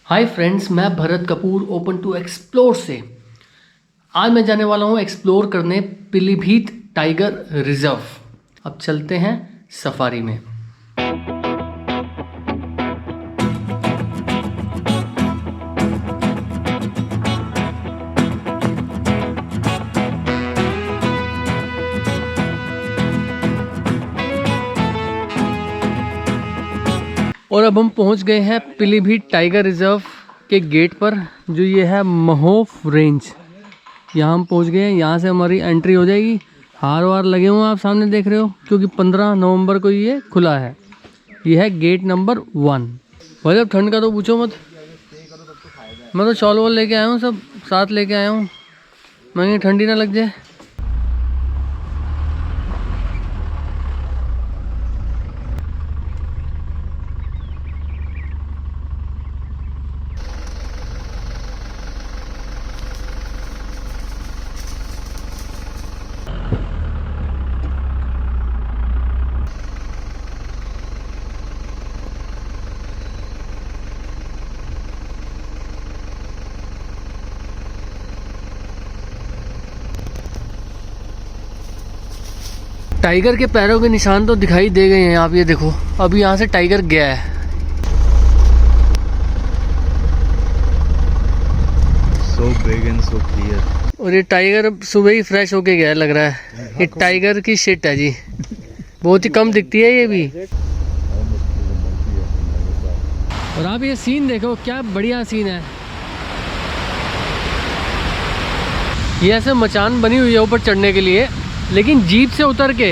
हाय friends, मैं Bharat Kapoor open to explore से। आज मैं जाने वाला हूँ एक्सप्लोर करने पीलीभीत टाइगर रिजर्व। अब चलते हैं सफारी में। और अब हम पहुंच गए हैं पीलीभीत टाइगर रिजर्व के गेट पर, जो ये है महोफ रेंज। यहाँ हम पहुंच गए हैं। यहाँ से हमारी एंट्री हो जाएगी। हार वार लगे हुए हैं, आप सामने देख रहे हो, क्योंकि 15 नवंबर को ये खुला है। ये है गेट नंबर 1। भाई अब ठंड का तो पूछो मत। मैं तो शॉल वॉल लेके आया हूँ, सब साथ लेके आया हूँ, मैं ठंडी ना लग जाए। टाइगर के पैरों के निशान तो दिखाई दे गए हैं, आप ये देखो। अब यहाँ से टाइगर गया है। So big and so clear. और ये टाइगर अब सुबह ही फ्रेश होके गया लग रहा है। ये टाइगर की शिट है जी, बहुत ही कम दिखती है ये भी। और आप ये सीन देखो, क्या बढ़िया सीन है। ये ऐसे मचान बनी हुई है ऊपर चढ़ने के लिए, लेकिन जीप से उतर के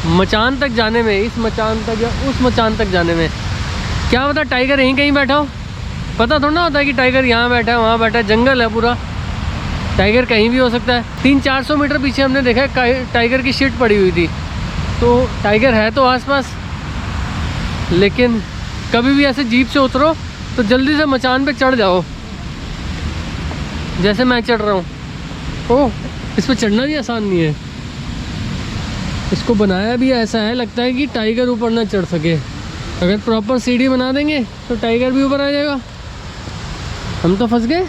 मचान तक जाने में, इस मचान तक या उस मचान तक जाने में, क्या पता टाइगर यहीं कहीं बैठा हो। पता थोड़ा ना होता है कि टाइगर यहाँ बैठा है, वहाँ बैठा है। जंगल है पूरा, टाइगर कहीं भी हो सकता है। 300-400 मीटर पीछे हमने देखा टाइगर की शिट पड़ी हुई थी। तो टाइगर है तो आसपास, लेकिन कभी भी ऐसे जीप से उतरो तो जल्दी से मचान पे चढ़ जाओ, जैसे मैं चढ़ रहा हूँ। ओह, इस पर चढ़ना भी आसान नहीं है। इसको बनाया भी ऐसा है, लगता है कि टाइगर ऊपर ना चढ़ सके। अगर प्रॉपर सीढ़ी बना देंगे तो टाइगर भी ऊपर आ जाएगा। हम तो फंस गए।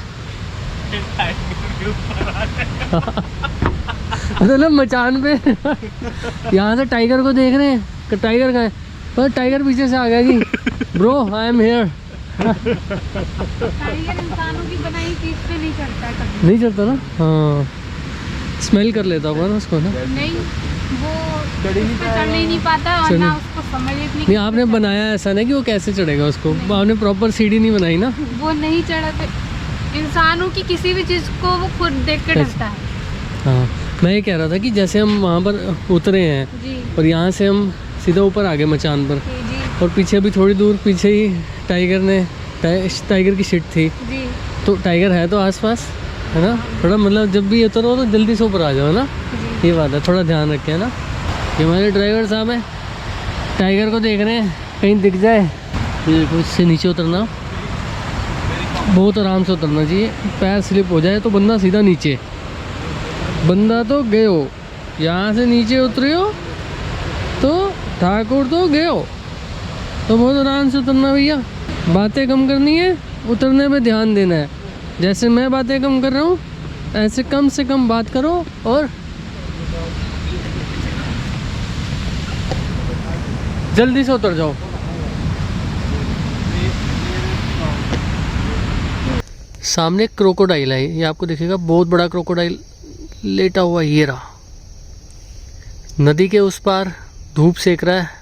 मतलब मचान पे यहाँ से टाइगर को देख रहे हैं कि टाइगर कहाँ है, पर टाइगर पीछे से आ गया जी। Bro I am here. Tiger इंसानों की बनाई चीज पे नहीं चढ़ता कभी। नहीं चढ़ता ना? हाँ, स्मेल कर लेता होगा ना उसको ना। नहीं, वो उस पे चढ़ ही नहीं पाता और ना उसको समझ इतनी। नहीं, आपने बनाया ऐसा ना कि वो कैसे चढ़ेगा उसको। आपने प्रॉपर सीढ़ी नहीं बनाई ना। वो नहीं चढ़ा। इंसानों की किसी भी चीज को वो खुद देख के डरता है। हाँ, मैं ये कह रहा था कि जैसे हम वहाँ पर उतरे हैं जी और यहाँ से हम सीधा ऊपर आ गए मचान पर, जी और पीछे भी थोड़ी दूर पीछे ही टाइगर की शिट थी। जी। तो टाइगर है तो आसपास, है ना। थोड़ा मतलब जब भी उतरो तो जल्दी से ऊपर आ जाओ ना, ये बात है, थोड़ा ध्यान रखें ना। ये हमारे ड्राइवर साहब हैं, टाइगर को देख रहे हैं कहीं दिख जाए। ये देखो, इससे नीचे उतरना, बहुत आराम से उतरना चाहिए। पैर स्लिप हो जाए तो बंदा सीधा नीचे। बंदा तो गए हो, यहाँ से नीचे उतरे हो तो ठाकुर तो गए हो। तो बहुत आराम से उतरना भैया। बातें कम करनी है, उतरने पे ध्यान देना है। जैसे मैं बातें कम कर रहा हूँ, ऐसे कम से कम बात करो और जल्दी से उतर जाओ। सामने क्रोकोडाइल है, ये आपको दिखेगा, बहुत बड़ा क्रोकोडाइल लेटा हुआ। ये रहा, नदी के उस पार धूप सेक रहा है।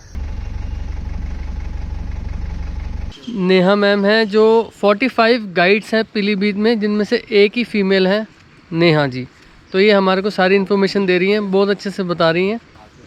नेहा मैम है, जो 45 गाइड्स हैं पीलीभीत में, जिनमें से एक ही फीमेल है, नेहा जी। तो ये हमारे को सारी इन्फॉर्मेशन दे रही हैं, बहुत अच्छे से बता रही हैं।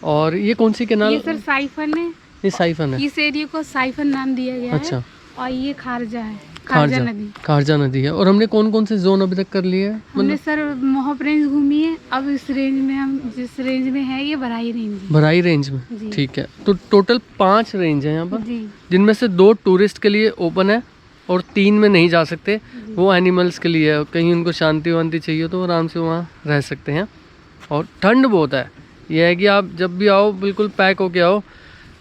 और ये कौन सी कैनाल? ये सर साइफन है। ये साइफन है। इस एरिया को साइफन नाम दिया गया अच्छा। है। और ये खारजा है, खारजा नदी। खारजा नदी है। और हमने कौन कौन से जोन अभी तक कर लिए हैं? हमने सर मोहप रेंज घूमी है। अब इस रेंज में हम जिस रेंज में है, ये भराई रेंज है। भराई रेंज में, जी। ठीक है। तो टोटल 5 रेंज है यहाँ पर, जी जिनमें से 2 टूरिस्ट के लिए ओपन है और 3 में नहीं जा सकते। वो एनिमल्स के लिए है, कहीं उनको शांति वांति चाहिए तो आराम से वहाँ रह सकते हैं। और ठंड बहुत है, यह है कि आप जब भी आओ बिल्कुल पैक होके आओ।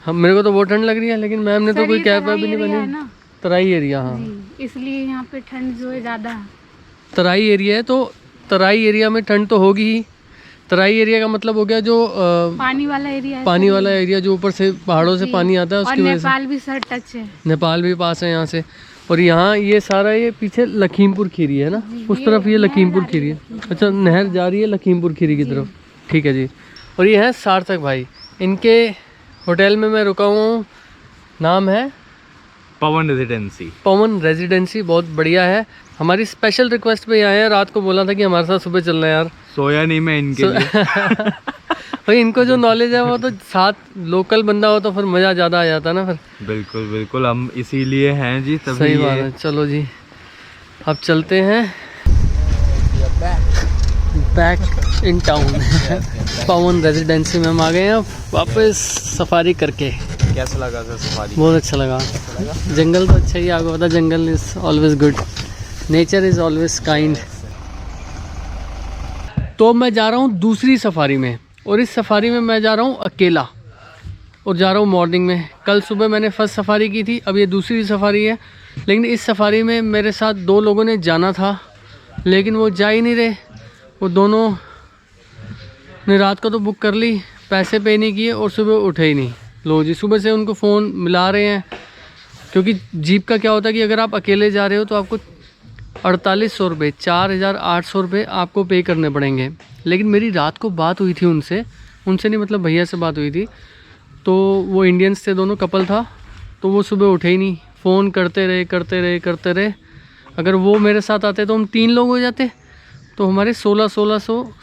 हम, मेरे को तो बहुत ठंड लग रही है, लेकिन मैम ने तो कोई कैप वैप भी नहीं बनी। तराई एरिया, हाँ जी, इसलिए यहाँ पे ठंड जो है ज़्यादा है। तराई एरिया है, तो तराई एरिया में ठंड तो होगी ही। तराई एरिया का मतलब हो गया जो पानी वाला एरिया है, पानी वाला एरिया, जो ऊपर से पहाड़ों से जी। पानी आता है और उसकी वजह से। नेपाल भी सर टच है। नेपाल भी पास है यहाँ से। और यहाँ ये सारा ये पीछे लखीमपुर खीरी है ना, जी, उस तरफ ये नहर लखीमपुर जा रही खीरी है है। अच्छा, नहर जा रही है लखीमपुर खीरी की तरफ, ठीक है जी। और ये है सार्थक भाई, इनके होटल में मैं रुका हुआ हूँ, नाम है पवन रेजिडेंसी। पवन रेजिडेंसी, बहुत बढ़िया है। हमारी स्पेशल रिक्वेस्ट पे आए हैं, रात को बोला था कि हमारे साथ सुबह चलना है यार। सोया नहीं मैं इनके लिए। भाई इनको जो नॉलेज है वो तो साथ लोकल बंदा हो तो फिर मज़ा ज़्यादा आ जाता ना फिर। बिल्कुल बिल्कुल, हम इसीलिए हैं जी, तभी सही बात है। चलो जी अब चलते हैं back in town. Pawan residency में हम आ गए हैं वापस सफारी करके। कैसा लगा सर सफारी? बहुत अच्छा लगा। जंगल तो अच्छा ही, आपको पता jungle is always good, nature is always kind. तो मैं जा रहा हूँ दूसरी सफारी में, और इस सफारी में मैं जा रहा हूँ अकेला, और जा रहा हूँ मॉर्निंग में। कल सुबह मैंने फर्स्ट सफारी की थी, अब ये दूसरी सफारी है। लेकिन इस सफारी में मेरे साथ 2 लोगों ने जाना था, लेकिन वो जा ही नहीं रहे। वो दोनों ने रात को तो बुक कर ली, पैसे पे नहीं किए, और सुबह उठे ही नहीं। लो जी, सुबह से उनको फ़ोन मिला रहे हैं, क्योंकि जीप का क्या होता है कि अगर आप अकेले जा रहे हो तो आपको 4800 रुपये, 4800 रुपये आपको पे करने पड़ेंगे। लेकिन मेरी रात को बात हुई थी उनसे नहीं, मतलब भैया से बात हुई थी, तो वो इंडियंस थे, दोनों कपल था, तो वो सुबह उठे ही नहीं। फ़ोन करते रहे। अगर वो मेरे साथ आते तो हम 3 लोग हो जाते, तो हमारे 1600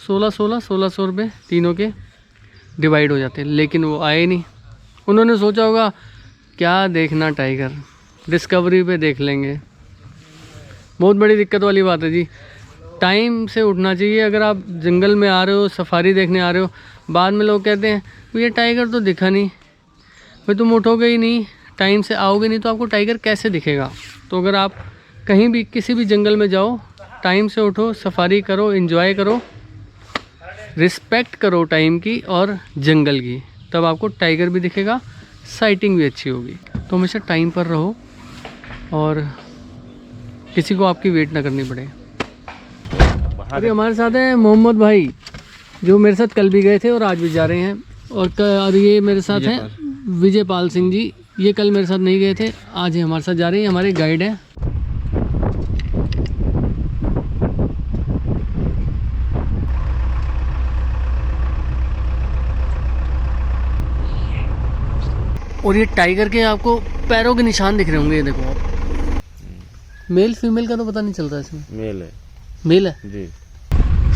रुपये तीनों के डिवाइड हो जाते। लेकिन वो आए नहीं। उन्होंने सोचा होगा क्या देखना टाइगर, डिस्कवरी पे देख लेंगे। बहुत बड़ी दिक्कत वाली बात है जी। टाइम से उठना चाहिए। अगर आप जंगल में आ रहे हो, सफारी देखने आ रहे हो, बाद में लोग कहते हैं ये टाइगर तो दिखा नहीं। भाई तुम उठोगे ही नहीं, टाइम से आओगे नहीं, तो आपको टाइगर कैसे दिखेगा? तो अगर आप कहीं भी किसी भी जंगल में जाओ, टाइम से उठो, सफारी करो, एंजॉय करो, रिस्पेक्ट करो टाइम की और जंगल की, तब आपको टाइगर भी दिखेगा, साइटिंग भी अच्छी होगी। तो हमेशा टाइम पर रहो और किसी को आपकी वेट ना करनी पड़े। अभी हमारे साथ है मोहम्मद भाई, जो मेरे साथ कल भी गए थे और आज भी जा रहे हैं। और ये मेरे साथ हैं विजयपाल सिंह जी, ये कल मेरे साथ नहीं गए थे, आज ही हमारे साथ जा रहे हैं, हमारे गाइड हैं। और ये टाइगर के आपको पैरों के निशान दिख रहे होंगे, ये देखो आप। मेल फीमेल का तो पता नहीं चलता इसमें। मेल है जी।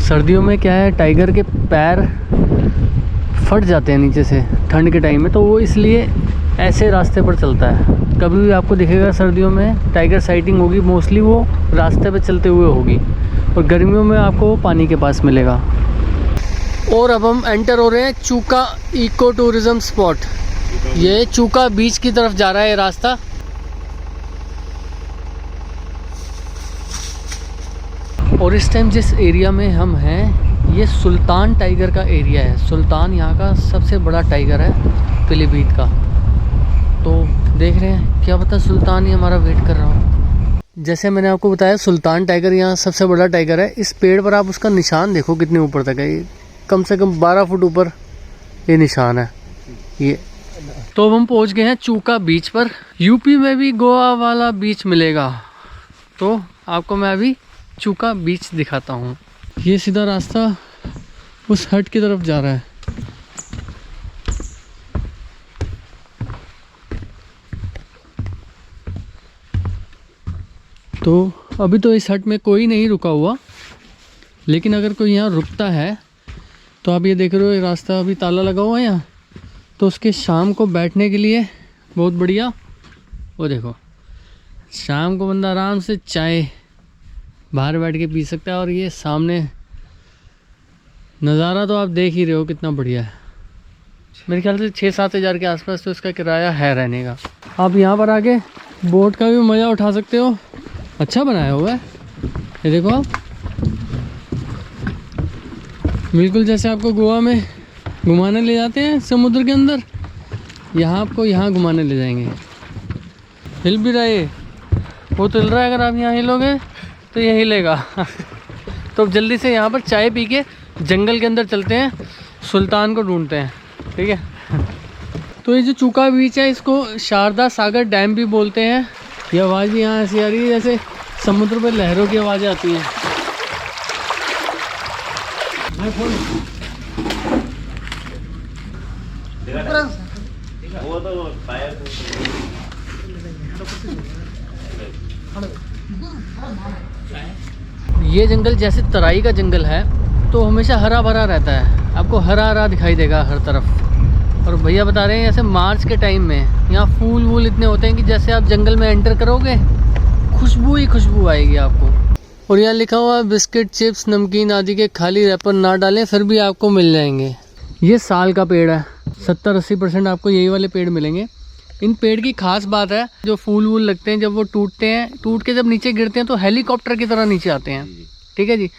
सर्दियों में क्या है, टाइगर के पैर फट जाते हैं नीचे से ठंड के टाइम में, तो वो इसलिए ऐसे रास्ते पर चलता है। कभी भी आपको दिखेगा सर्दियों में टाइगर साइटिंग होगी, मोस्टली वो रास्ते पे चलते हुए होगी, और गर्मियों में आपको वो पानी के पास मिलेगा। और अब हम एंटर हो रहे हैं चूका इको टूरिज्म स्पॉट। ये चूका बीच की तरफ जा रहा है ये रास्ता। और इस टाइम जिस एरिया में हम हैं, ये सुल्तान टाइगर का एरिया है। सुल्तान यहाँ का सबसे बड़ा टाइगर है पीलीभीत का। तो देख रहे हैं, क्या पता सुल्तान ही हमारा वेट कर रहा हो। जैसे मैंने आपको बताया, सुल्तान टाइगर यहाँ सबसे बड़ा टाइगर है। इस पेड़ पर आप उसका निशान देखो कितने ऊपर तक है, ये कम से कम 12 फुट ऊपर ये निशान है ये। तो अब हम पहुँच गए हैं चूका बीच पर। यूपी में भी गोवा वाला बीच मिलेगा, तो आपको मैं अभी चूका बीच दिखाता हूँ। ये सीधा रास्ता उस हट की तरफ जा रहा है। तो अभी तो इस हट में कोई नहीं रुका हुआ, लेकिन अगर कोई यहाँ रुकता है तो आप ये देख रहे हो, ये रास्ता अभी ताला लगा हुआ है यहाँ, तो उसके शाम को बैठने के लिए बहुत बढ़िया। वो देखो, शाम को बंदा आराम से चाय बाहर बैठ के पी सकता है। और ये सामने नज़ारा तो आप देख ही रहे हो कितना बढ़िया है। मेरे ख्याल से 6-7 हज़ार के आसपास तो इसका किराया है रहने का। आप यहाँ पर आके बोट का भी मज़ा उठा सकते हो, अच्छा बनाया हुआ है। ये देखो आप, बिल्कुल जैसे आपको गोवा में घुमाने ले जाते हैं समुद्र के अंदर, यहाँ आपको यहाँ घुमाने ले जाएंगे। हिल भी रहा है, वो तो हिल रहा है, अगर आप यहाँ हिलोगे तो ये हिलेगा। तो अब जल्दी से यहाँ पर चाय पी के जंगल के अंदर चलते हैं, सुल्तान को ढूंढते हैं, ठीक है। तो ये जो चूका बीच है इसको शारदा सागर डैम भी बोलते हैं। ये आवाज़ भी यहाँ ऐसी आ रही है जैसे समुद्र पर लहरों की आवाज़ें आती हैं। ये जंगल जैसे तराई का जंगल है तो हमेशा हरा भरा रहता है, आपको हरा हरा दिखाई देगा हर तरफ। और भैया बता रहे हैं जैसे मार्च के टाइम में यहाँ फूल वूल इतने होते हैं कि जैसे आप जंगल में एंटर करोगे खुशबू ही खुशबू आएगी आपको। और यहाँ लिखा हुआ है बिस्किट, चिप्स, नमकीन आदि के खाली रैपर ना डालें फिर भी आपको मिल जाएंगे। ये साल का पेड़ है, 70-80% आपको यही वाले पेड़ मिलेंगे। इन पेड़ की खास बात है जो फूल वूल लगते हैं जब वो टूटते हैं, टूट के जब नीचे गिरते हैं तो हेलीकॉप्टर की तरह नीचे आते हैं, ठीक है जी।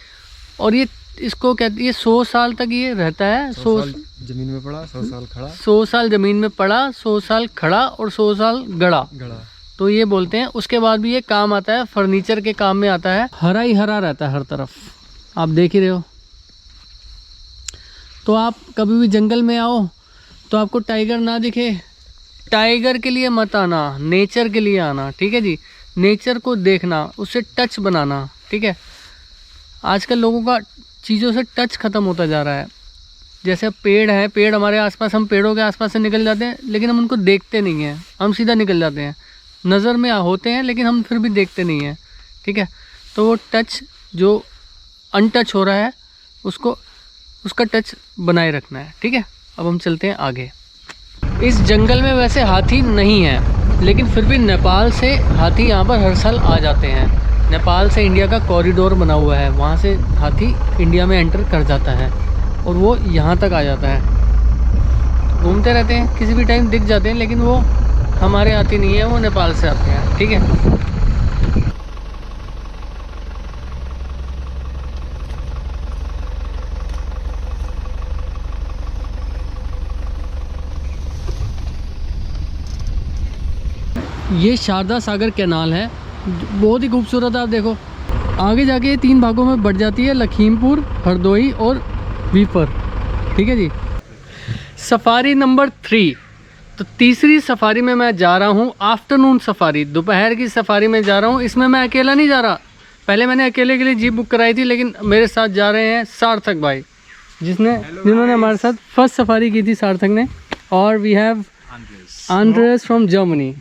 और ये इसको कहते, ये 100 साल तक ये रहता है। 100 साल जमीन में पड़ा, 100 साल खड़ा, 100 साल ज़मीन में पड़ा, 100 साल खड़ा और 100 साल गड़ा, तो ये बोलते हैं। उसके बाद भी ये काम आता है, फर्नीचर के काम में आता है। हरा ही हरा रहता है हर तरफ, आप देख ही रहे हो। तो आप कभी भी जंगल में आओ तो आपको टाइगर ना दिखे, टाइगर के लिए मत आना, नेचर के लिए आना, ठीक है जी। नेचर को देखना, उससे टच बनाना, ठीक है। आजकल लोगों का चीज़ों से टच ख़त्म होता जा रहा है। जैसे पेड़ है, पेड़ हमारे आसपास, हम पेड़ों के आसपास से निकल जाते हैं लेकिन हम उनको देखते नहीं हैं, हम सीधा निकल जाते हैं। नज़र में होते हैं लेकिन हम फिर भी देखते नहीं हैं, ठीक है। तो वो टच जो अनटच हो रहा है उसको, उसका टच बनाए रखना है, ठीक है। अब हम चलते हैं आगे। इस जंगल में वैसे हाथी नहीं है लेकिन फिर भी नेपाल से हाथी यहाँ पर हर साल आ जाते हैं। नेपाल से इंडिया का कॉरिडोर बना हुआ है, वहाँ से हाथी इंडिया में एंटर कर जाता है और वो यहाँ तक आ जाता है। घूमते रहते हैं, किसी भी टाइम दिख जाते हैं, लेकिन वो हमारे हाथी नहीं है, वो नेपाल से आते हैं, ठीक है। ये शारदा सागर कैनाल है, बहुत ही खूबसूरत है। आप देखो आगे जाके ये 3 भागों में बढ़ जाती है, लखीमपुर, हरदोई और वीपर, ठीक है जी। सफारी नंबर 3, तो तीसरी सफारी में मैं जा रहा हूँ, आफ्टरनून सफारी, दोपहर की सफारी में जा रहा हूँ। इसमें मैं अकेला नहीं जा रहा, पहले मैंने अकेले के लिए जीप बुक कराई थी, लेकिन मेरे साथ जा रहे हैं सार्थक भाई, जिन्होंने हमारे साथ फर्स्ट सफारी की थी, सार्थक ने। और we have Andres from Germany,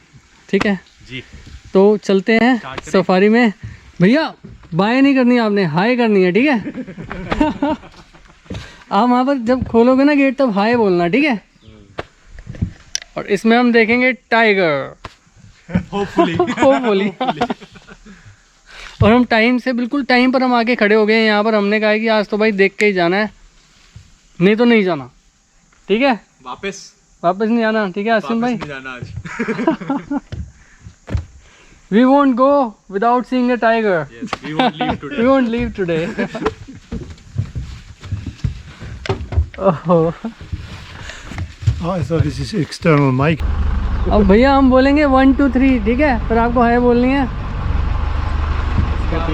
ठीक है जी। तो चलते हैं सफारी में। भैया बाय नहीं करनी आपने, हाय करनी है, ठीक है। आप वहाँ पर जब खोलोगे ना गेट तब हाय बोलना, ठीक है। और इसमें हम देखेंगे टाइगर, होपफुली। और हम टाइम से, बिल्कुल टाइम पर हम आके खड़े हो गए हैं यहाँ पर। हमने कहा है कि आज तो भाई देख के ही जाना है, नहीं तो नहीं जाना, ठीक है। वापस नहीं जाना, ठीक है आसिम भाई। We won't go without seeing a tiger. Yes, we won't leave today. We won't leave today. Oh. Oh, I thought this is external mic. अब भैया हम बोलेंगे 1 2 3, ठीक है। फिर आपको हाय बोलनी है।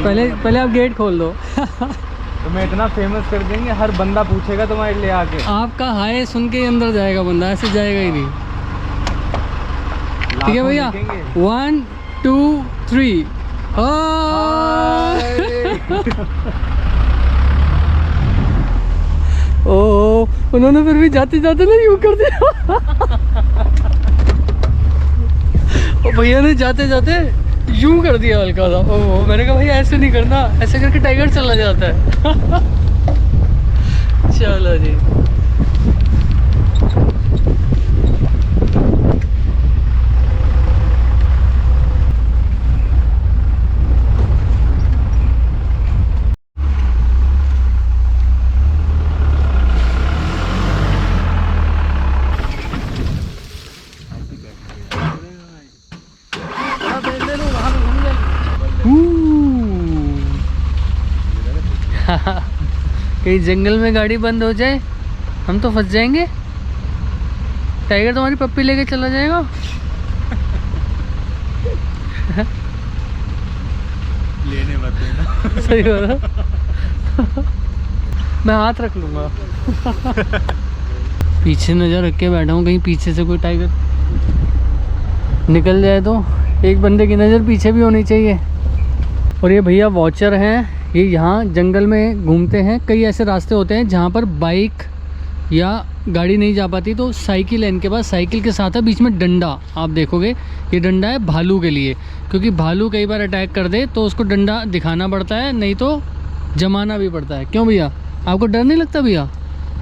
पहले आप गेट खोल दो। तुम्हें इतना फेमस कर देंगे, हर बंदा पूछेगा तुम्हारे लिए आके। आपका हाय सुन के ही अंदर जाएगा बंदा, ऐसे जाएगा ही नहीं, ठीक है भैया। 1 2 3 ओह, उन्होंने फिर भी जाते जाते ना यूं कर दिया। और भैया ने जाते जाते यूं कर दिया हल्का सा। ओह, मैंने कहा भाई ऐसे नहीं करना, ऐसे करके टाइगर चला जाता है। चलो जी। कहीं जंगल में गाड़ी बंद हो जाए, हम तो फंस जाएंगे। टाइगर तुम्हारी पप्पी लेके चला जाएगा। मत देना। सही बात है। मैं हाथ रख लूँगा। पीछे नज़र रख के बैठा हूँ, कहीं पीछे से कोई टाइगर निकल जाए तो। एक बंदे की नज़र पीछे भी होनी चाहिए। और ये भैया वॉचर हैं, ये यहाँ जंगल में घूमते हैं। कई ऐसे रास्ते होते हैं जहाँ पर बाइक या गाड़ी नहीं जा पाती, तो साइकिल है इनके पास। साइकिल के साथ है बीच में डंडा, आप देखोगे ये डंडा है भालू के लिए, क्योंकि भालू कई बार अटैक कर दे तो उसको डंडा दिखाना पड़ता है, नहीं तो जमाना भी पड़ता है। क्यों भैया, आपको डर नहीं लगता भैया?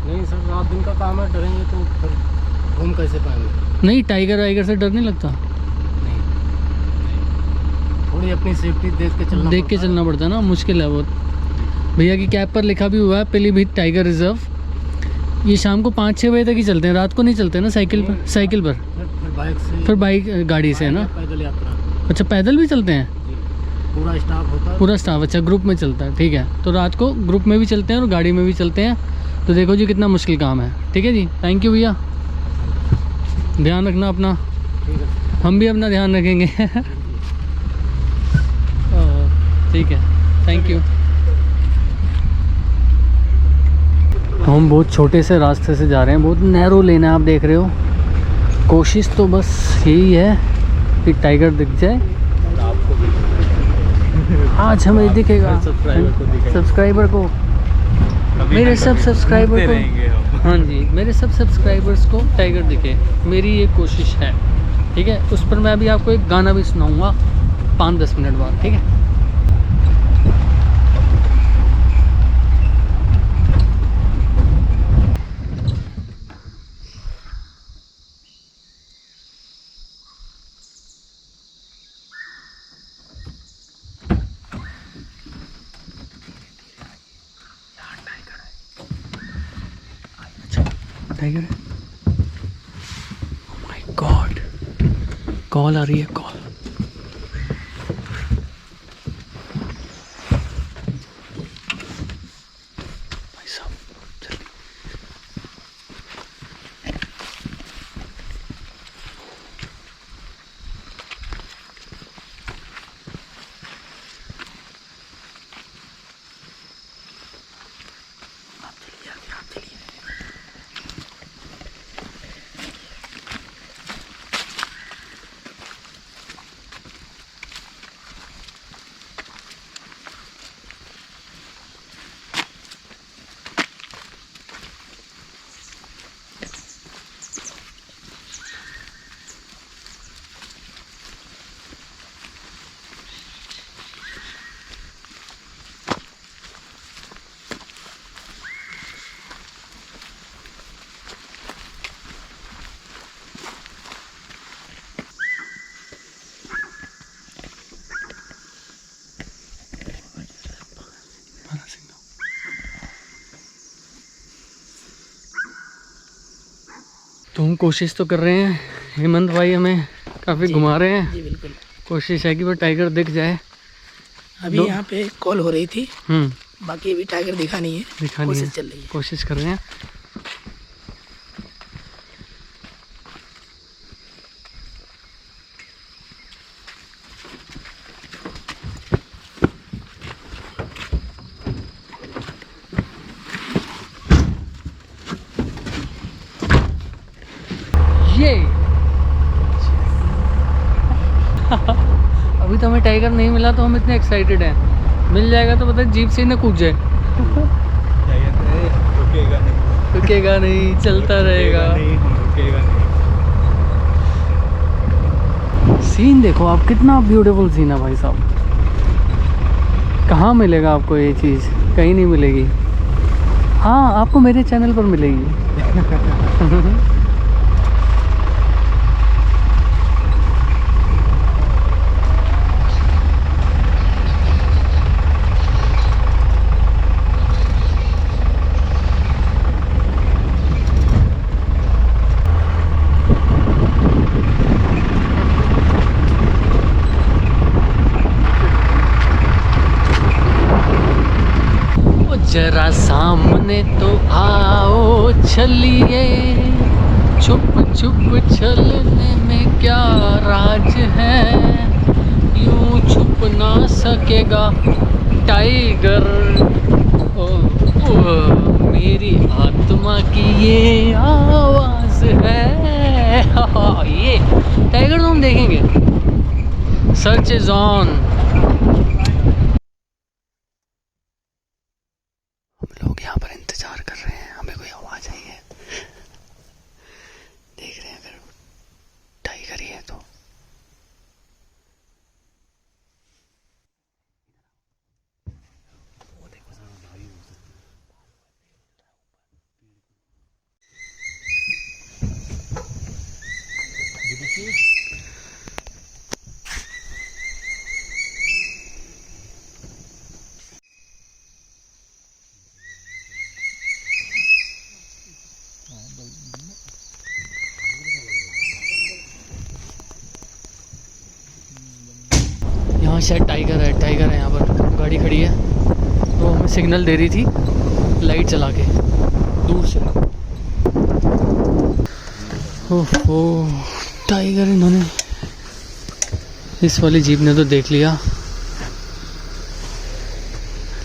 नहीं सर, रात दिन का काम है, डरेंगे तो फिर घूम कैसे पाएंगे? नहीं, टाइगर वाइगर से डर नहीं लगता? नहीं, थोड़ी अपनी सेफ्टी देख के चलना पड़ता है ना, मुश्किल है बहुत। भैया की कैब पर लिखा भी हुआ है पीलीभीत टाइगर रिजर्व। ये शाम को 5-6 बजे तक ही चलते हैं, रात को नहीं चलते ना साइकिल पर? साइकिल पर फिर बाइक से, फिर बाइक गाड़ी से है ना? पैदल यात्रा। अच्छा, पैदल भी चलते हैं? पूरा स्टाफ होता है। पूरा स्टाफ, अच्छा ग्रुप में चलता है, ठीक है। तो रात को ग्रुप में भी चलते हैं और गाड़ी में भी चलते हैं। तो देखो जी कितना मुश्किल काम है। ठीक है जी, थैंक यू भैया, ध्यान रखना अपना। ठीक है, हम भी अपना ध्यान रखेंगे। ठीक है, थैंक यू। हम बहुत छोटे से रास्ते से जा रहे हैं, बहुत नैरो लेन है, आप देख रहे हो। कोशिश तो बस यही है कि टाइगर दिख जाए। आज हमें दिखेगा, सब्सक्राइबर को, मेरे सब सब्सक्राइबर को, हाँ जी, मेरे सब सब्सक्राइबर्स को टाइगर दिखे, मेरी ये कोशिश है। ठीक है, उस पर मैं अभी आपको एक गाना भी सुनाऊंगा 5-10 मिनट बाद। ठीक है, टाइगर है। ओह माय गॉड, कॉल आ रही है, कॉल। भाई साहब जल्दी। आप चलिए आगे, आप चलिए। तो हम कोशिश तो कर रहे हैं, हेमंत भाई हमें काफ़ी घुमा रहे हैं। जी बिल्कुल, कोशिश है कि वो टाइगर दिख जाए। अभी यहाँ पे कॉल हो रही थी, हम्म, बाकी अभी टाइगर दिखा नहीं है, कोशिश चल रही है। कोशिश कर रहे हैं। ये अभी तो हमें टाइगर नहीं मिला तो हम इतने एक्साइटेड हैं, मिल जाएगा तो पता है जीप से ही ना कूद जाए। रुकेगा नहीं, रुकेगा नहीं, चलता रहेगा। रुकेगा नहीं। सीन देखो आप, कितना ब्यूटीफुल सीन है भाई साहब। कहाँ मिलेगा आपको ये चीज़? कहीं नहीं मिलेगी। हाँ, आपको मेरे चैनल पर मिलेगी। जरा सामने तो आओ चलिए, छुप छुप चलने में क्या राज है, यूं छुप ना सकेगा टाइगर। ओ, ओ मेरी आत्मा की ये आवाज है। ये टाइगर तो हम देखेंगे। Search is on. हम लोग यहाँ पर इंतजार कर रहे हैं, हमें कोई आवाज आई है। देख रहे हैं अगर टाइगर ही है तो। यहाँ शायद टाइगर है यहाँ पर। गाड़ी खड़ी है तो हमें सिग्नल दे रही थी लाइट चला के दूर से। ओहो टाइगर इन्होंने, इस वाली जीप ने तो देख लिया,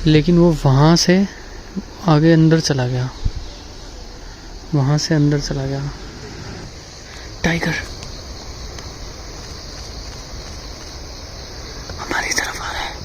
लेकिन वो वहाँ से आगे अंदर चला गया, वहाँ से अंदर चला गया टाइगर। हमारी तरफ आ रहा है।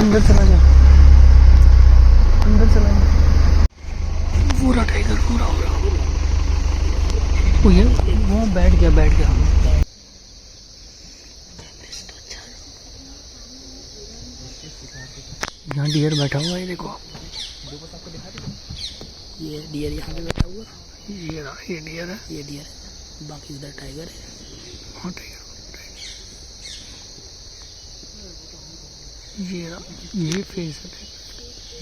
अंदर चला गया, अंदर चला गया। पूरा टाइगर पूरा हो रहा। वो ये वो बैठ गया। यहाँ डियर बैठा हुआ है, देखो ये डियर यहाँ पे बैठा हुआ, ये डियर है, ये डियर है, बाकी इधर टाइगर है। हाँ टाइगर। ये फेस है,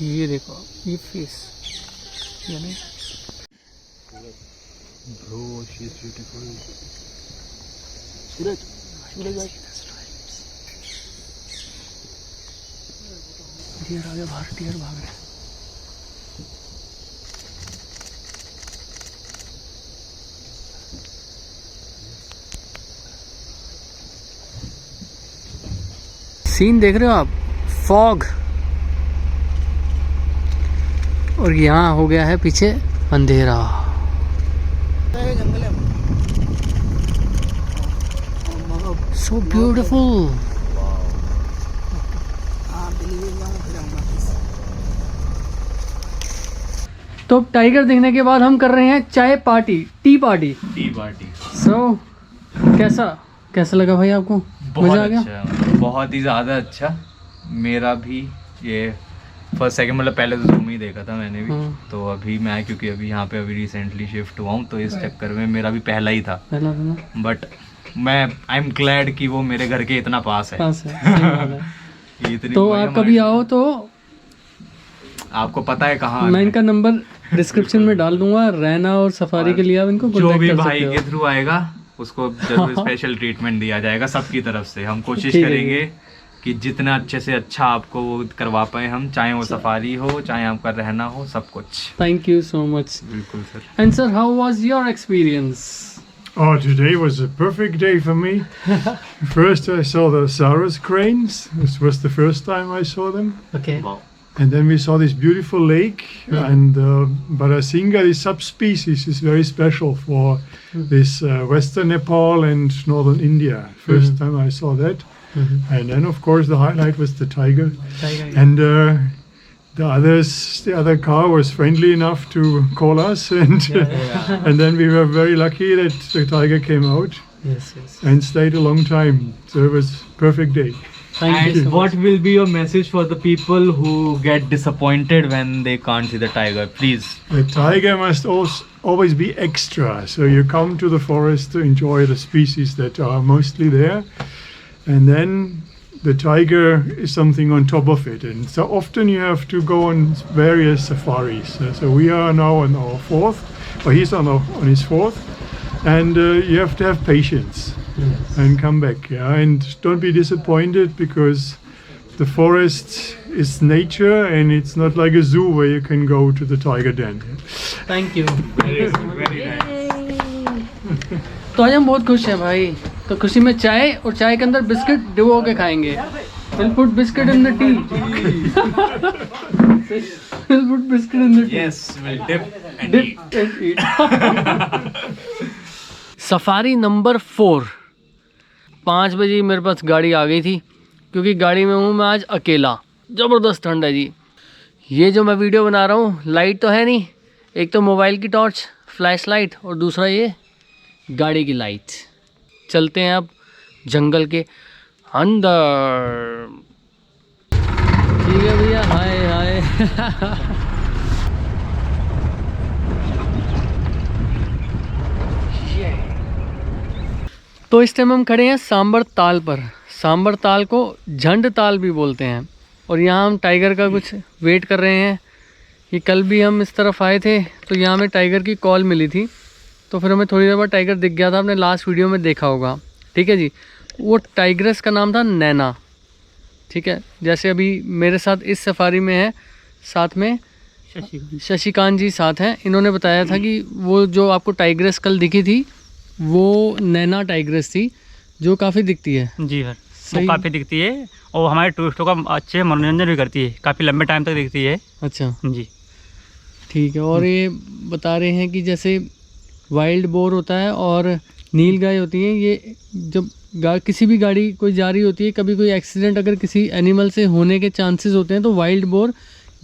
ये देखो ये फेस, यानी Bro, she is beautiful. सूरज भाई डियर आ गया बाहर, डियर भाग रहे हैं। सीन देख रहे हो आप, फॉग, और यहाँ हो गया है पीछे अंधेरा। जंगल है। So beautiful. हाँ दिल्ली जाऊँ फिर आऊँगा। तो टाइगर देखने के बाद हम कर रहे हैं चाय पार्टी, टी पार्टी। सो कैसा लगा भाई आपको? मजा आ गया? अच्छा, बहुत ही ज़्यादा अच्छा। मेरा भी ये फर्स्ट सेकंड, मतलब पहले तो जूम ही देखा था मैंने भी, तो अभी मैं क्योंकि अभी यहाँ पे अभी रिसेंटली शिफ्ट हुआ हूँ, तो इस चक्कर में मेरा भी पहला ही था। बट मैं आई एम ग्लैड कि वो मेरे घर के इतना पास है। ये इतनी तो आप कभी आओ तो आपको पता है कहाँ, मैं इनका नंबर डिस्क्रिप्शन में डाल दूंगा। रहना और सफारी के लिए आप इनको जो कॉन्टैक्ट भी कर भाई सकते के हो। थ्रू आएगा उसको जरूर स्पेशल ट्रीटमेंट दिया जाएगा सबकी तरफ से। हम कोशिश ठीक है। करेंगे कि जितना अच्छे से अच्छा आपको वो करवा पाए हम, चाहे वो सफारी हो चाहे आपका रहना हो, सब कुछ। Thank you so much. बिल्कुल सर। And sir, how was your experience? Oh, today was a perfect day for me. First, I saw the Saurus cranes. This was the first time I saw them. Okay. And then we saw this beautiful lake. And Barasinga, this subspecies, is very special for this western Nepal and northern India. First time I saw that. And then, of course, the highlight was the tiger. And the other car was friendly enough to call us, and and then we were very lucky that the tiger came out Yes. and stayed a long time. So it was perfect day. Thank you And so what much. will be your message for the people who get disappointed when they can't see the tiger? Please. The tiger must always be extra. So you come to the forest to enjoy the species that are mostly there, and then the tiger is something on top of it. And so often you have to go on various safaris. So we are now on our fourth, or he's on his fourth, and you have to have patience and come back. Yeah, and don't be disappointed, because the forest is nature, and it's not like a zoo where you can go to the tiger den. Thank you. तो आज हम बहुत खुश हैं भाई। तो खुशी में चाय, और चाय के अंदर बिस्किट डिबो के खाएंगे। We'll put biscuit in the tea. We'll put biscuit in the tea. Yes, we'll dip and Dip eat. and eat. Safari number 4। 5 बजे मेरे पास गाड़ी आ गई थी, क्योंकि गाड़ी में हूँ मैं आज अकेला। ज़बरदस्त ठंड है जी। ये जो मैं वीडियो बना रहा हूँ, लाइट तो है नहीं, एक तो मोबाइल की टॉर्च फ्लैश लाइट, और दूसरा ये गाड़ी की लाइट। चलते हैं अब जंगल के अंदर। ठीक है भैया, हाय हाय। तो इस टाइम हम खड़े हैं सांबर ताल पर। सांबर ताल को झंड ताल भी बोलते हैं, और यहाँ हम टाइगर का कुछ वेट कर रहे हैं। ये कल भी हम इस तरफ आए थे, तो यहाँ हमें टाइगर की कॉल मिली थी, तो फिर हमें थोड़ी देर बाद टाइगर दिख गया था। आपने लास्ट वीडियो में देखा होगा, ठीक है जी। वो टाइग्रेस का नाम था नैना, ठीक है। जैसे अभी मेरे साथ इस सफारी में है, साथ में शशिकांत जी साथ हैं। इन्होंने बताया था कि वो जो आपको टाइग्रेस कल दिखी थी, वो नैना टाइग्रेस थी, जो काफ़ी दिखती है। जी सर, सही। वो काफ़ी दिखती है, और हमारे टूरिस्टों का अच्छे मनोरंजन भी करती है, काफ़ी लंबे टाइम तक दिखती है। अच्छा, जी ठीक है। और ये बता रहे हैं कि जैसे वाइल्ड बोर होता है और नील गाय होती है, ये जब किसी भी गाड़ी कोई जा रही होती है, कभी कोई एक्सीडेंट अगर किसी एनिमल से होने के चांसेस होते हैं, तो वाइल्ड बोर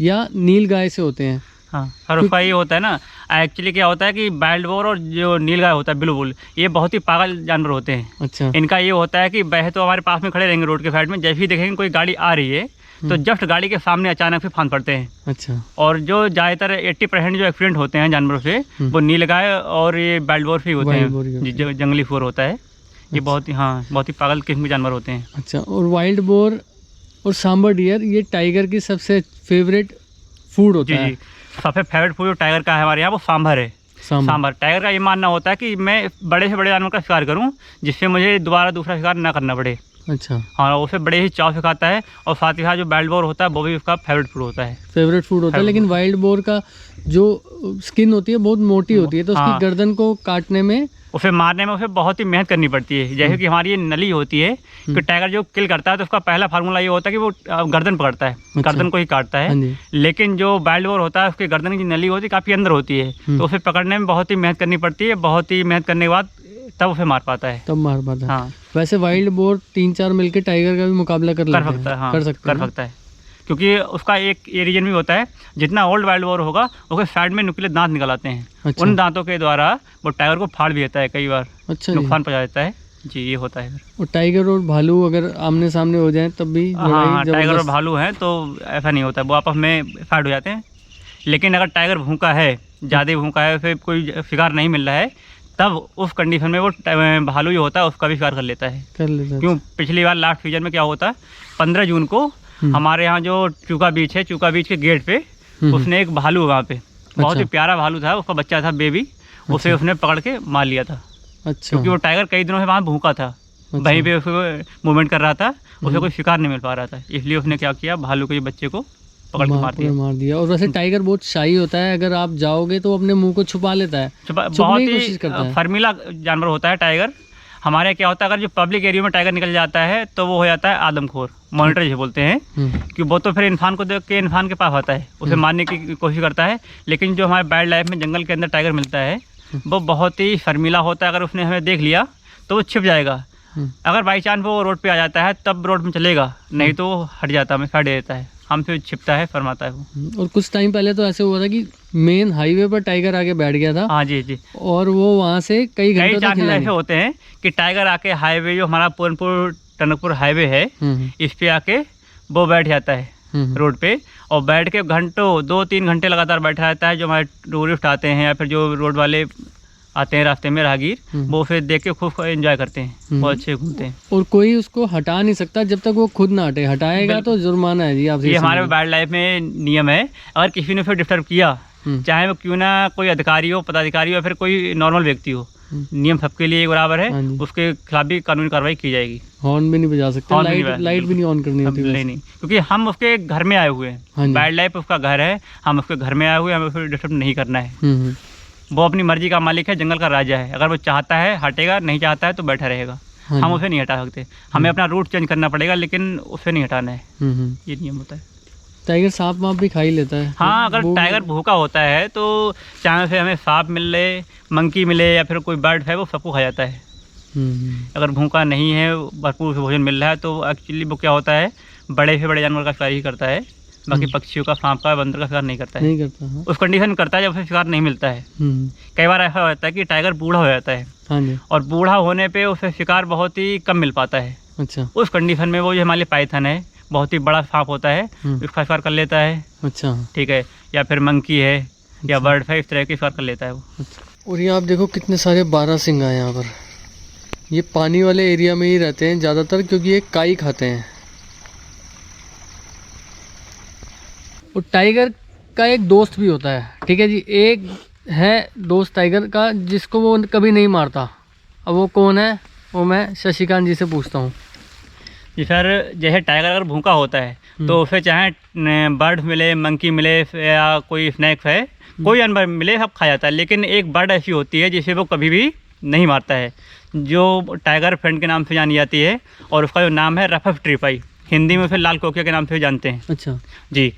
या नील गाय से होते हैं। हाँ सर, उसका ये होता है ना, एक्चुअली क्या होता है कि वाइल्ड बोर और जो नीलगाय होता है, ब्लू बुल, ये बहुत ही पागल जानवर होते हैं। अच्छा, इनका ये होता है कि वह तो हमारे पास में खड़े रहेंगे रोड के साइड में, जब भी देखेंगे कोई गाड़ी आ रही है तो जस्ट गाड़ी के सामने अचानक से फांद पड़ते हैं। अच्छा, और जो ज़्यादातर 80% जो एक्सीडेंट होते हैं जानवरों से, वो नीलगाय और ये वाइल्ड बोर से ही होते वाइल्ड बोर ही हैं। होते जी, जो जंगली फोर होता है, ये बहुत ही बहुत ही पागल किस्म के जानवर होते हैं। अच्छा। और वाइल्ड बोर और सांबर डियर, ये टाइगर की सबसे फेवरेट फूड होता जी है। जी, सबसे फेवरेट फूड जो टाइगर का है हमारे यहाँ, वो सांभर है। सांभर टाइगर का ये मानना होता है कि मैं बड़े से बड़े जानवर का शिकार करूं, जिससे मुझे दोबारा दूसरा शिकार ना करना पड़े। अच्छा, हाँ, उसे बड़े ही चाव से खाता है, और साथ ही साथ जो वाइल्ड बोर होता है वो भी उसका फेवरेट फूड होता है। फेवरेट फूड होता है। Favorite लेकिन वाइल्ड बोर का जो स्किन होती है बहुत मोटी होती है, तो उसकी हाँ। गर्दन को काटने में, उसे मारने में उसे बहुत ही मेहनत करनी पड़ती है। जैसे कि हमारी ये नली होती है, कि टाइगर जो किल करता है तो उसका पहला फार्मूला ये होता है कि वो गर्दन पकड़ता है, गर्दन को ही काटता हाँ है। जी। लेकिन जो वाइल्ड बोर होता है, उसकी गर्दन की नली होती है काफ़ी अंदर होती है, तो उसे पकड़ने में बहुत ही मेहनत करनी पड़ती है। बहुत ही मेहनत करने के बाद तब उसे मार पाता है। तब मार पाता है। हाँ, वैसे वाइल्ड बोर 3-4 मिलके टाइगर का भी मुकाबला कर लेते हैं। सकता है। हाँ, कर सकते हैं ना? सकता है, क्योंकि उसका एक ये रीजन भी होता है, जितना ओल्ड वाइल्ड बोर होगा उसके साइड में नुकीले दांत निकल आते हैं। अच्छा। उन दांतों के द्वारा वो टाइगर को फाड़ भी देता है, कई बार अच्छा जी। नुकसान पहुंचा देता है। जी, ये होता है। और टाइगर और भालू अगर आमने सामने हो जाएं तब भी हाँ, लड़ाई टाइगर और जबरदस्त। भालू हैं तो ऐसा नहीं होता है, वो आपस में फाइट हो जाते हैं। लेकिन अगर टाइगर भूखा है, ज़्यादा भूखा है, फिर कोई शिकार नहीं मिल रहा है, तब उस कंडीशन में वो भालू जो होता है उसका भी शिकार कर लेता है। कर लेता है। क्यों, पिछली बार लास्ट सीजन में क्या होता है, 15 जून को हमारे यहाँ जो चूका बीच है, चूका बीच के गेट पे उसने एक भालू, वहाँ पे बहुत ही प्यारा भालू था, उसका बच्चा था बेबी, उसे उसने पकड़ के मार लिया था। अच्छा, क्योंकि वो टाइगर कई दिनों से वहाँ भूखा था, वहीं पे उसको मूवमेंट कर रहा था, उसे कोई शिकार नहीं मिल पा रहा था, इसलिए उसने क्या किया, भालू के बच्चे को पकड़ के मार दिया। और वैसे टाइगर बहुत शाई होता है, अगर आप जाओगे तो अपने मुंह को छुपा लेता है, बहुत छुपने की कोशिश करता ही है। फर्मीला जानवर होता है टाइगर। हमारे यहाँ क्या होता है, अगर जो पब्लिक एरिया में टाइगर निकल जाता है तो वो हो जाता है आदमखोर, मॉनिटर जिसे बोलते हैं, कि वो तो फिर इंसान को देख के इंसान के पास आता है, उसे मारने की कोशिश करता है। लेकिन जो हमारे वाइल्ड लाइफ में जंगल के अंदर टाइगर मिलता है, वो बहुत ही शर्मीला होता है। अगर उसने हमें देख लिया तो वो छिप जाएगा। अगर बाई चांस वो रोड पे आ जाता है तब रोड में चलेगा, नहीं तो हट जाता है, हमें हट देता है। हमसे छिपता है, फरमाता है वो। और कुछ टाइम पहले तो ऐसे हुआ था कि मेन हाईवे पर टाइगर आके बैठ गया था। हाँ जी जी, और वो वहाँ से कई घंटों तक चांसेस हिला ऐसे नहीं। होते हैं कि टाइगर आके हाईवे जो हमारा पूरनपुर टनकपुर हाईवे है, इस पे आके वो बैठ जाता है रोड पे, और बैठ के घंटों 2-3 घंटे लगातार बैठा रहता है। जो हमारे टूरिस्ट आते हैं या फिर जो रोड वाले आते हैं रास्ते में, राहगीर, वो फिर देख के खूब एंजॉय करते हैं, बहुत अच्छे घूमते हैं। और कोई उसको हटा नहीं सकता जब तक वो खुद ना हटे। हटाएगा तो जुर्माना है जी। आप ये हमारे वाइल्ड लाइफ में नियम है, अगर किसी ने फिर डिस्टर्ब किया, चाहे वो क्यों ना कोई अधिकारी हो, पदाधिकारी हो या फिर कोई नॉर्मल व्यक्ति हो, नियम सबके लिए बराबर है, उसके खिलाफ भी कानूनी कार्रवाई की जाएगी। हॉर्न भी नहीं बजा सकते, लाइट भी नहीं ऑन करनी होती। नहीं, क्योंकि हम उसके घर में आए हुए हैं, वाइल्ड लाइफ उसका घर है, हम उसके घर में आए हुए हैं, हमें उसको डिस्टर्ब नहीं करना है। वो अपनी मर्जी का मालिक है, जंगल का राजा है। अगर वो चाहता है हटेगा, नहीं चाहता है तो बैठा रहेगा। हम उसे नहीं हटा सकते, हमें अपना रूट चेंज करना पड़ेगा, लेकिन उसे नहीं हटाना है। ये नियम होता है। टाइगर सांप वाप भी खा ही लेता है। हाँ, अगर टाइगर भूखा होता है तो चाहे से हमें सांप मिले, मंकी मिले या फिर कोई बर्ड है, वो सबको खा जाता है। अगर भूखा नहीं है, भरपूर भोजन मिल रहा है, तो एक्चुअली वो क्या होता है, बड़े से बड़े जानवर का शिकार ही करता है, बाकी पक्षियों का, सांप का, बंदर का शिकार नहीं करता है। नहीं करता। हाँ। उस कंडीशन में करता है जब उसे शिकार नहीं मिलता है। कई बार ऐसा होता है कि टाइगर बूढ़ा हो जाता है, हाँ जी। और बूढ़ा होने पे उसे शिकार बहुत ही कम मिल पाता है। अच्छा। उस कंडीशन में वो जो हमारे पाइथन है, बहुत ही बड़ा सांप होता है, उसका शिकार कर लेता है। अच्छा। ठीक है, या फिर मंकी है या बर्ड है, इस तरह के शिकार कर लेता है वो। अच्छा। और ये आप देखो कितने सारे बारहसिंगा हैं यहाँ पर। ये पानी वाले एरिया में ही रहते हैं ज़्यादातर, क्योंकि ये काई खाते हैं। और टाइगर का एक दोस्त भी होता है, ठीक है जी। एक है दोस्त टाइगर का जिसको वो कभी नहीं मारता। अब वो कौन है, वो मैं शशिकांत जी से पूछता हूँ। जी सर, जैसे टाइगर अगर भूखा होता है तो उसे चाहे बर्ड मिले, मंकी मिले या कोई स्नैक्स है, कोई जानवर मिले, सब खा जाता है। लेकिन एक बर्ड ऐसी होती है जिसे वो कभी भी नहीं मारता है, जो टाइगर फ्रेंड के नाम से जानी जाती है, और उसका जो नाम है रफफ ट्रिपाई, हिंदी में उसे लाल कोकिया के नाम से जानते हैं। अच्छा जी।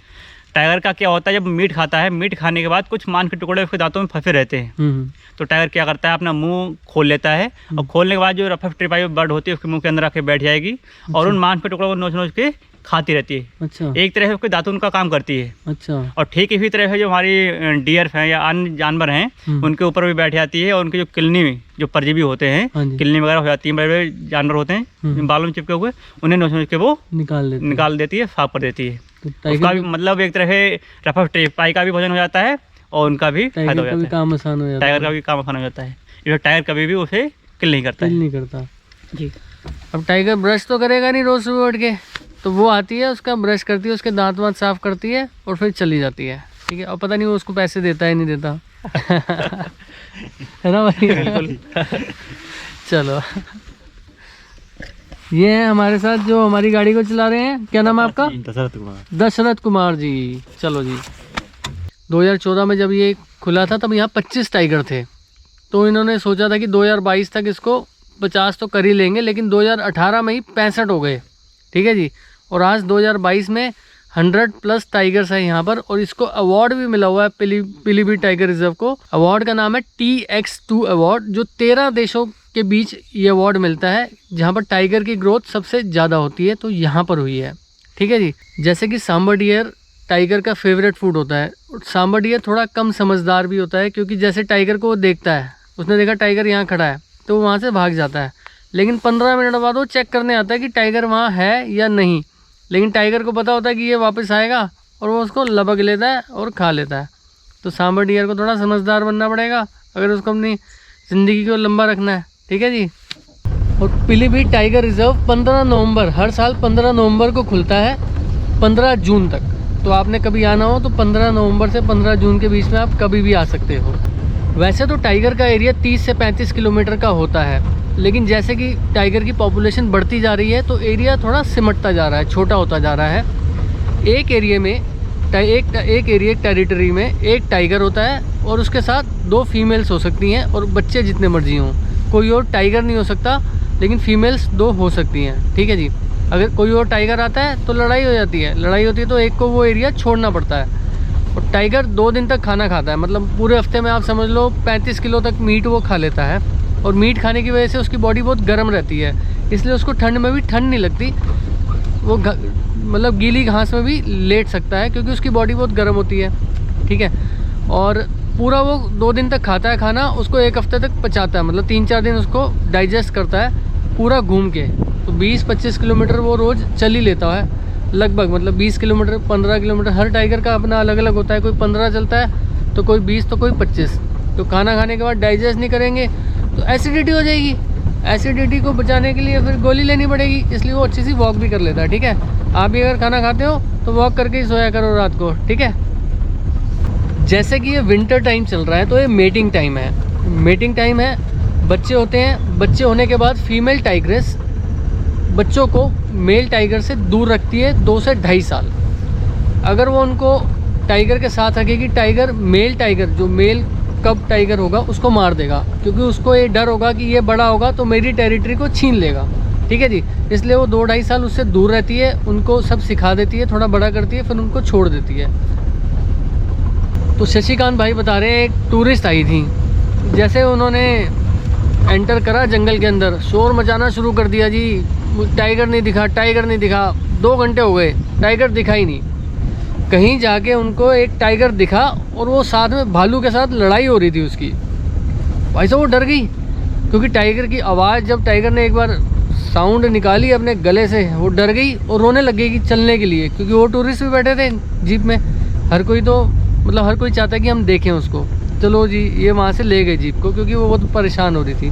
टाइगर का क्या होता है, जब मीट खाता है, मीट खाने के बाद कुछ मांस के टुकड़े उसके दांतों में फंसे रहते हैं। तो टाइगर क्या करता है, अपना मुंह खोल लेता है, और खोलने के बाद जो रफफ ट्रिपाई बर्ड होती है उसके मुंह के अंदर आके बैठ जाएगी। अच्छा। और उन मांस के टुकड़ों को नोच नोच के खाती रहती है। अच्छा। एक तरह से उसके दांतों का काम करती है। अच्छा। और ठीक इसी तरह से जो हमारी डियर हैं या अन्य जानवर हैं, उनके ऊपर भी बैठ जाती है, और उनके जो किलनी जो परजीवी होते हैं, किलनी वगैरह हो जाती है, बड़े बड़े जानवर होते हैं बालों में चिपके हुए, उन्हें नोच नोच के वो निकाल देती है, साफ कर देती है। उसका भी मतलब एक तरह से रफफ ट्रिपाई का भी भोजन हो जाता है, और उनका भी फायदा हो जाता है, काम आसान हो जाता है। टाइगर का भी काम आसान हो जाता है। ये टाइगर कभी भी उसे किल नहीं करता जी। अब टाइगर ब्रश तो करेगा नहीं रोज सुबह उठ के, तो वो आती है, उसका ब्रश करती है, उसके दांत वांत साफ करती है, और फिर चली जाती है। ठीक है। और पता नहीं वो उसको पैसे देता है नहीं देता है ना भाई? बिल्कुल। चलो, ये है हमारे साथ जो हमारी गाड़ी को चला रहे हैं। क्या नाम है आपका? दशरथ कुमार जी। चलो जी। 2014 में जब ये खुला था तब यहाँ 25 टाइगर थे, तो इन्होंने सोचा था कि 2022 तक इसको 50 तो कर ही लेंगे, लेकिन 2018 में ही 65 हो गए। ठीक है जी। और आज 2022 में 100+ टाइगर्स है यहाँ पर, और इसको अवार्ड भी मिला हुआ है पीलीभीत टाइगर रिजर्व को। अवार्ड का नाम है TX2 अवार्ड, जो 13 देशों के बीच ये अवार्ड मिलता है जहाँ पर टाइगर की ग्रोथ सबसे ज़्यादा होती है, तो यहाँ पर हुई है। ठीक है जी। जैसे कि सांबर डियर टाइगर का फेवरेट फूड होता है। सांबर डियर थोड़ा कम समझदार भी होता है, क्योंकि जैसे टाइगर को वो देखता है, उसने देखा टाइगर यहाँ खड़ा है, तो वो वहाँ से भाग जाता है, लेकिन 15 मिनट बाद वो चेक करने आता है कि टाइगर वहाँ है या नहीं। लेकिन टाइगर को पता होता है कि ये वापस आएगा, और वो उसको लबक लेता है और खा लेता है। तो सांबर डियर को थोड़ा समझदार बनना पड़ेगा अगर उसको अपनी ज़िंदगी को लंबा रखना है। ठीक है जी। और पीलीभीत टाइगर रिजर्व 15 नवंबर, हर साल 15 नवंबर को खुलता है, 15 जून तक। तो आपने कभी आना हो तो 15 नवंबर से 15 जून के बीच में आप कभी भी आ सकते हो। वैसे तो टाइगर का एरिया 30 से 35 किलोमीटर का होता है, लेकिन जैसे कि टाइगर की पॉपुलेशन बढ़ती जा रही है, तो एरिया थोड़ा सिमटता जा रहा है, छोटा होता जा रहा है। एक एरिया में एक टेरिटरी में एक टाइगर होता है, और उसके साथ 2 फीमेल्स हो सकती हैं, और बच्चे जितने मर्जी हों। कोई और टाइगर नहीं हो सकता, लेकिन फीमेल्स 2 हो सकती हैं। ठीक है जी। अगर कोई और टाइगर आता है तो लड़ाई हो जाती है, तो एक को वो एरिया छोड़ना पड़ता है। और टाइगर 2 दिन तक खाना खाता है, मतलब पूरे हफ्ते में आप समझ लो 35 किलो तक मीट वो खा लेता है। और मीट खाने की वजह से उसकी बॉडी बहुत गर्म रहती है, इसलिए उसको ठंड में भी ठंड नहीं लगती। वो मतलब गीली घास में भी लेट सकता है, क्योंकि उसकी बॉडी बहुत गर्म होती है, ठीक है। और पूरा वो 2 दिन तक खाता है खाना, उसको 1 हफ्ते तक पचाता है, मतलब 3-4 दिन उसको डाइजेस्ट करता है पूरा घूम के। तो 20-25 किलोमीटर वो रोज़ चल ही लेता है लगभग, मतलब 20 किलोमीटर 15 किलोमीटर। हर टाइगर का अपना अलग अलग होता है, कोई 15 चलता है तो कोई 20 तो कोई 25। तो खाना खाने के बाद डाइजेस्ट नहीं करेंगे तो एसिडिटी हो जाएगी। एसिडिटी को बचाने के लिए फिर गोली लेनी पड़ेगी, इसलिए वो अच्छी सी वॉक भी कर लेता है, ठीक है। आप भी अगर खाना खाते हो तो वॉक करके ही सोया करो रात को, ठीक है। जैसे कि ये विंटर टाइम चल रहा है तो ये मेटिंग टाइम है। मेटिंग टाइम है, बच्चे होते हैं, बच्चे होने के बाद फीमेल टाइग्रेस बच्चों को मेल टाइगर से दूर रखती है 2 से 2.5 साल। अगर वो उनको टाइगर के साथ रखेगी, टाइगर मेल टाइगर जो मेल कब टाइगर होगा उसको मार देगा, क्योंकि उसको ये डर होगा कि ये बड़ा होगा तो मेरी टेरिटरी को छीन लेगा, ठीक है जी। इसलिए वो 2-2.5 साल उससे दूर रहती है, उनको सब सिखा देती है, थोड़ा बड़ा करती है, फिर उनको छोड़ देती है। तो शशिकांत भाई बता रहे हैं एक टूरिस्ट आई थी, जैसे उन्होंने एंटर करा जंगल के अंदर, शोर मचाना शुरू कर दिया जी, टाइगर नहीं दिखा, टाइगर नहीं दिखा। 2 घंटे हो गए, टाइगर दिखा ही नहीं। कहीं जाके उनको एक टाइगर दिखा और वो साथ में भालू के साथ लड़ाई हो रही थी उसकी। भाई साहब वो डर गई, क्योंकि टाइगर की आवाज़, जब टाइगर ने एक बार साउंड निकाली अपने गले से, वो डर गई और रोने लग गई कि चलने के लिए, क्योंकि वो टूरिस्ट भी बैठे थे जीप में। हर कोई तो मतलब हर कोई चाहता है कि हम देखें उसको। चलो जी, ये वहाँ से ले गए जीप को, क्योंकि वो बहुत परेशान हो रही थी।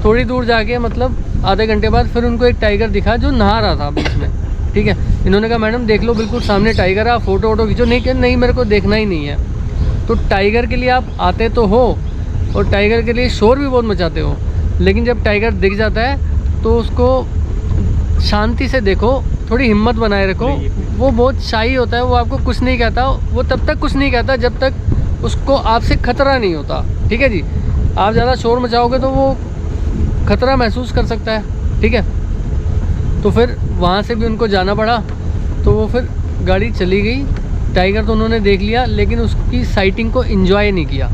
थोड़ी दूर जाके मतलब आधे घंटे बाद फिर उनको एक टाइगर दिखा जो नहा रहा था बीच में, ठीक है। इन्होंने कहा मैडम देख लो, बिल्कुल सामने टाइगर है, आप फ़ोटो वोटो खींचो। नहीं, नहीं मेरे को देखना ही नहीं है। तो टाइगर के लिए आप आते तो हो और टाइगर के लिए शोर भी बहुत मचाते हो, लेकिन जब टाइगर दिख जाता है तो उसको शांति से देखो, थोड़ी हिम्मत बनाए रखो। वो बहुत शाही होता है, वो आपको कुछ नहीं कहता, वो तब तक कुछ नहीं कहता जब तक उसको आपसे खतरा नहीं होता, ठीक है जी। आप ज़्यादा शोर मचाओगे तो वो खतरा महसूस कर सकता है, ठीक है। तो फिर वहाँ से भी उनको जाना पड़ा, तो वो फिर गाड़ी चली गई। टाइगर तो उन्होंने देख लिया, लेकिन उसकी साइटिंग को एंजॉय नहीं किया।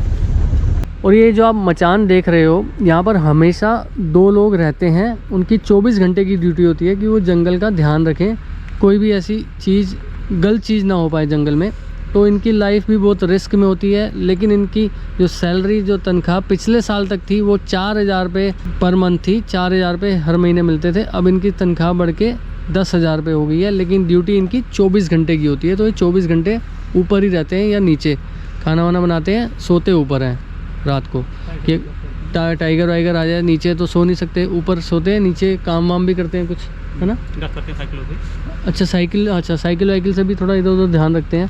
और ये जो आप मचान देख रहे हो, यहाँ पर हमेशा 2 लोग रहते हैं, उनकी 24 घंटे की ड्यूटी होती है कि वो जंगल का ध्यान रखें, कोई भी ऐसी चीज़ गलत चीज़ ना हो पाए जंगल में। तो इनकी लाइफ भी बहुत रिस्क में होती है, लेकिन इनकी जो सैलरी, जो तनख्वाह पिछले साल तक थी वो 4,000 रुपये पर मंथ थी, 4,000 रुपये हर महीने मिलते थे। अब इनकी तनख्वाह बढ़ के 10,000 रुपये हो गई है, लेकिन ड्यूटी इनकी 24 घंटे की होती है। तो ये 24 घंटे ऊपर ही रहते हैं या नीचे, खाना वाना बनाते हैं, सोते ऊपर हैं रात को, कि टाइगर वाइगर आ जाए नीचे तो सो नहीं सकते, ऊपर सोते हैं, नीचे काम वाम भी करते हैं कुछ, है ना। अच्छा साइकिल वाइकिल से भी थोड़ा इधर उधर ध्यान रखते हैं,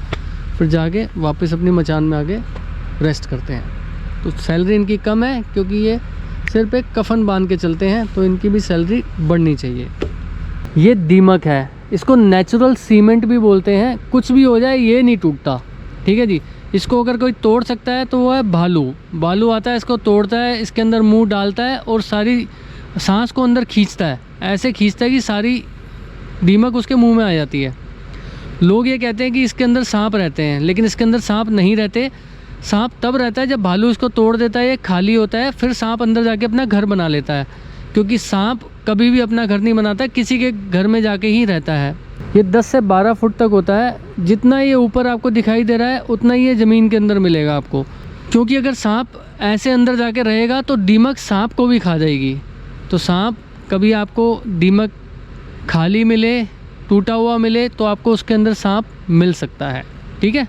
फिर जाके वापस अपनी मचान में आके रेस्ट करते हैं। तो सैलरी इनकी कम है, क्योंकि ये सिर पे कफन बांध के चलते हैं, तो इनकी भी सैलरी बढ़नी चाहिए। ये दीमक है, इसको नेचुरल सीमेंट भी बोलते हैं। कुछ भी हो जाए ये नहीं टूटता, ठीक है जी। इसको अगर कोई तोड़ सकता है तो वो है भालू। भालू आता है, इसको तोड़ता है, इसके अंदर मुंह डालता है और सारी सांस को अंदर खींचता है, ऐसे खींचता है कि सारी दीमक उसके मुंह में आ जाती है। लोग ये कहते हैं कि इसके अंदर सांप रहते हैं, लेकिन इसके अंदर सांप नहीं रहते। सांप तब रहता है जब भालू इसको तोड़ देता है, ये खाली होता है, फिर सांप अंदर जाके अपना घर बना लेता है, क्योंकि सांप कभी भी अपना घर नहीं बनाता, किसी के घर में जाके ही रहता है। ये 10 से 12 फुट तक होता है। जितना ये ऊपर आपको दिखाई दे रहा है उतना ही ये ज़मीन के अंदर मिलेगा आपको, क्योंकि अगर सांप ऐसे अंदर जाके रहेगा तो दीमक सांप को भी खा जाएगी। तो सांप कभी आपको दीमक खाली मिले, टूटा हुआ मिले, तो आपको उसके अंदर सांप मिल सकता है, ठीक है।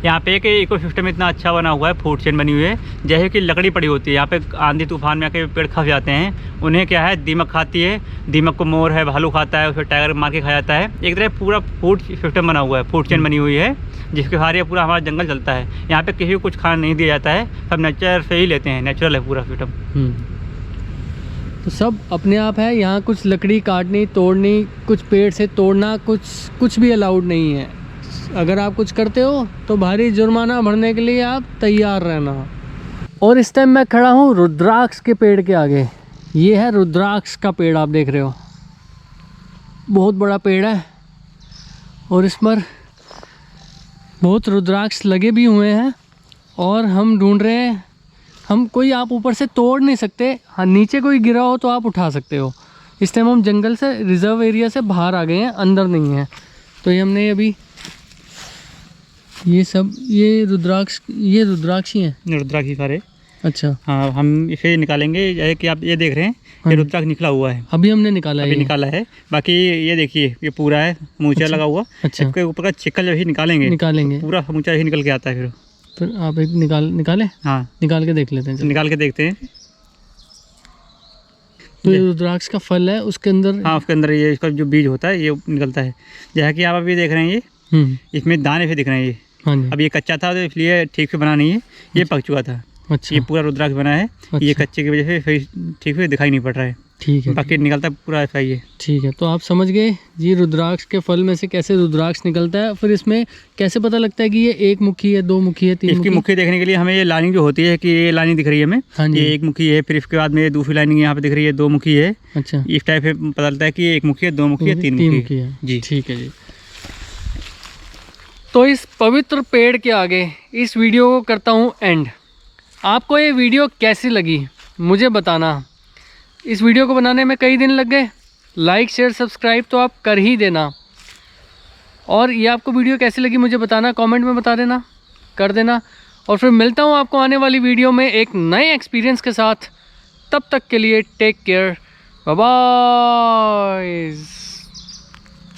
यहाँ पे एक इकोसिस्टम इतना अच्छा बना हुआ है, फूड चेन बनी हुई है। जैसे कि लकड़ी पड़ी होती है, यहाँ पे आंधी तूफान में आके पेड़ खा जाते हैं, उन्हें क्या है दीमक खाती है। दीमक को मोर है, भालू खाता है, उसे टाइगर मार के खा जाता है। एक तरह पूरा फूड सिस्टम बना हुआ है, फूड चेन बनी हुई है, जिसके सहारे पूरा हमारा जंगल चलता है। यहाँ पे किसी को कुछ खाना नहीं दिया जाता है, सब नेचर से ही लेते हैं, नेचुरल है पूरा सिस्टम। तो सब अपने आप है। यहाँ कुछ लकड़ी काटनी, तोड़नी, कुछ पेड़ से तोड़ना, कुछ भी अलाउड नहीं है। अगर आप कुछ करते हो तो भारी जुर्माना भरने के लिए आप तैयार रहना। और इस टाइम मैं खड़ा हूँ रुद्राक्ष के पेड़ के आगे। ये है रुद्राक्ष का पेड़, आप देख रहे हो, बहुत बड़ा पेड़ है और इस पर बहुत रुद्राक्ष लगे भी हुए हैं। और हम ढूंढ रहे हैं, हम कोई आप ऊपर से तोड़ नहीं सकते। हाँ, नीचे कोई गिरा हो तो आप उठा सकते हो। इस टाइम हम जंगल से, रिजर्व एरिया से बाहर आ गए हैं, अंदर नहीं है। तो ये हमने अभी ये सब ये रुद्राक्ष ही हैं। रुद्राक्ष ही सारे। अच्छा हाँ, हम इसे निकालेंगे। जैसे कि आप ये देख रहे हैं, ये रुद्राक्ष निकला हुआ है, अभी हमने निकाला है अभी ये। निकाला है। बाकी ये देखिए, ये पूरा है मूंचा लगा हुआ। अच्छा। इसके ऊपर का चिक्कल जब ही निकालेंगे निकालेंगे पूरा मूंचा ही निकल के आता है फिर आप एक निकाले हाँ, निकाल के देख लेते हैं। चलो। निकाल के देखते हैं। तो ये रुद्राक्ष का फल है, उसके अंदर हाँ, उसके अंदर ये इसका जो बीज होता है ये निकलता है। जैसा कि आप अभी देख रहे हैं, ये इसमें दाने भी दिख रहे हैं। ये हाँ जी। अब ये कच्चा था तो इसलिए ठीक से बना नहीं है, ये पक चुका था। अच्छा ये पूरा रुद्राक्ष बना है। ये अच्छा। कच्चे की वजह से फिर ठीक से दिखाई नहीं पड़ रहा है, ठीक है बाकी निकलता पूरा ऐसा ही है। ठीक है। तो आप समझ गए जी रुद्राक्ष के फल में से कैसे रुद्राक्ष निकलता है। फिर इसमें कैसे पता लगता है कि ये एक मुखी है, दो मुखी है, तीन इसकी मुखी देखने के लिए हमें ये लाइनिंग जो होती है कि ये लाइनिंग दिख रही है हमें, हाँ जी। ये एक मुखी है। फिर इसके बाद में दूसरी लाइनिंग यहाँ पे दिख रही है, दो मुखी है। अच्छा इस टाइप से पता चलता है कि एक मुखी है, दो मुखी है, तीन मुखी है। जी ठीक है जी। तो इस पवित्र पेड़ के आगे इस वीडियो को करता हूँ एंड। आपको ये वीडियो कैसी लगी मुझे बताना। इस वीडियो को बनाने में कई दिन लग गए। लाइक शेयर सब्सक्राइब तो आप कर ही देना, और ये आपको वीडियो कैसी लगी मुझे बताना, कमेंट में बता देना, कर देना। और फिर मिलता हूँ आपको आने वाली वीडियो में एक नए एक्सपीरियंस के साथ। तब तक के लिए टेक केयर, बाय बाय।